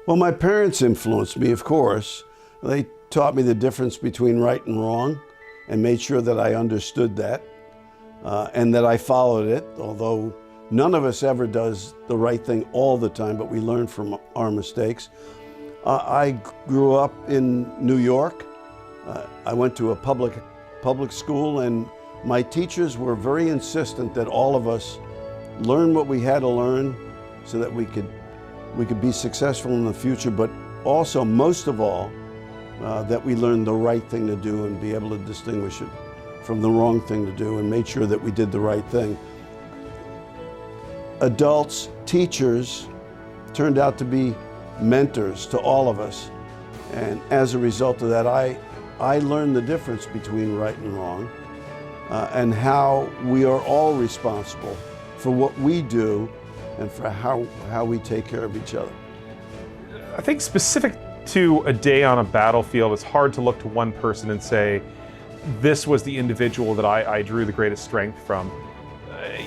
Well, my parents influenced me, of course. They taught me the difference between right and wrong and made sure that I understood that and that I followed it, although none of us ever does the right thing all the time, but we learn from our mistakes. I grew up in New York. I went to a public school, and my teachers were very insistent that all of us learn what we had to learn so that we could be successful in the future, but also, most of all, that we learned the right thing to do and be able to distinguish it from the wrong thing to do and made sure that we did the right thing. Adults, teachers, turned out to be mentors to all of us. And as a result of that, I learned the difference between right and wrong and how we are all responsible for what we do and for how we take care of each other. I think specific to a day on a battlefield, it's hard to look to one person and say, this was the individual that I drew the greatest strength from.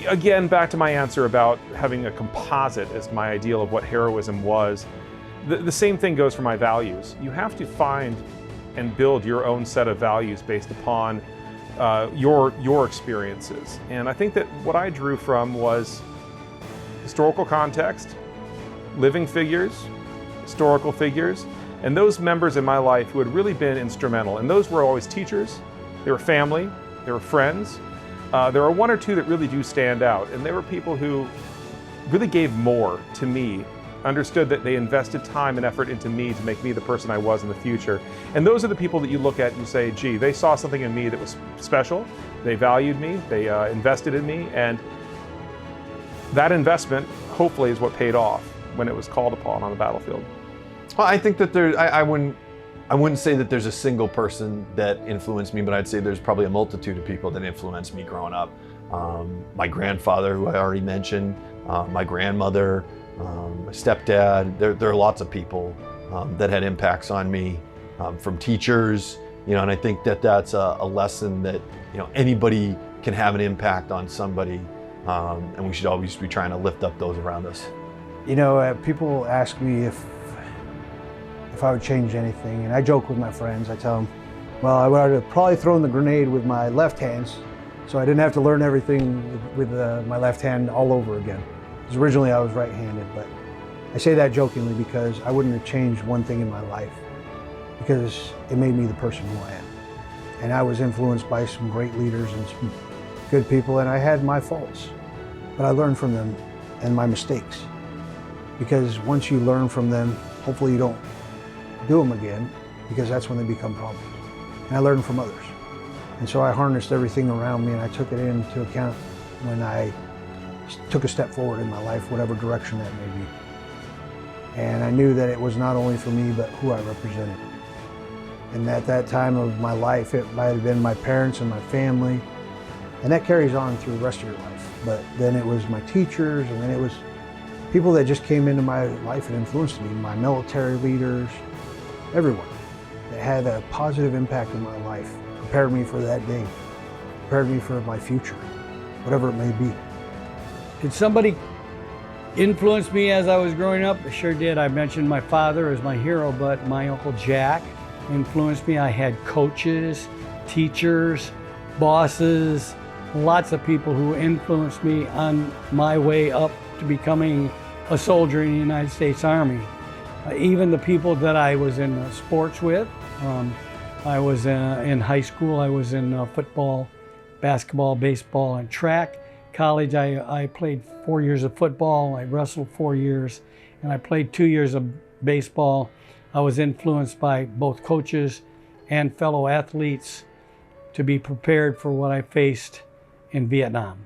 Again, back to my answer about having a composite as my ideal of what heroism was. The same thing goes for my values. You have to find and build your own set of values based upon your experiences. And I think that what I drew from was historical context, living figures, historical figures, and those members in my life who had really been instrumental. And those were always teachers, they were family, they were friends. There are one or two that really do stand out, and they were people who really gave more to me, understood that they invested time and effort into me to make me the person I was in the future. And those are the people that you look at and you say, gee, they saw something in me that was special, they valued me, they invested in me, and that investment hopefully is what paid off when it was called upon on the battlefield. Well, I think that I wouldn't say that there's a single person that influenced me, but I'd say there's probably a multitude of people that influenced me growing up. My grandfather, who I already mentioned, my grandmother, my stepdad. There are lots of people that had impacts on me, from teachers, and I think that that's a lesson that, anybody can have an impact on somebody, and we should always be trying to lift up those around us. People ask me if I would change anything, and I joke with my friends. I tell them, well, I would have probably thrown the grenade with my left hand, so I didn't have to learn everything with my left hand all over again. Because originally I was right-handed, but I say that jokingly because I wouldn't have changed one thing in my life, because it made me the person who I am. And I was influenced by some great leaders and some good people, and I had my faults, but I learned from them and my mistakes. Because once you learn from them, hopefully you don't do them again, because that's when they become problems. And I learned from others. And so I harnessed everything around me, and I took it into account when I took a step forward in my life, whatever direction that may be. And I knew that it was not only for me, but who I represented. And at that time of my life, it might have been my parents and my family, and that carries on through the rest of your life. But then it was my teachers, and then it was people that just came into my life and influenced me, my military leaders, everyone that had a positive impact in my life, prepared me for that day, prepared me for my future, whatever it may be. Did somebody influence me as I was growing up? I sure did. I mentioned my father as my hero, but my Uncle Jack influenced me. I had coaches, teachers, bosses, lots of people who influenced me on my way up to becoming a soldier in the United States Army. Even the people that I was in sports with. I was in high school, I was in football, basketball, baseball, and track. College, I played 4 years of football, I wrestled 4 years, and I played 2 years of baseball. I was influenced by both coaches and fellow athletes to be prepared for what I faced in Vietnam.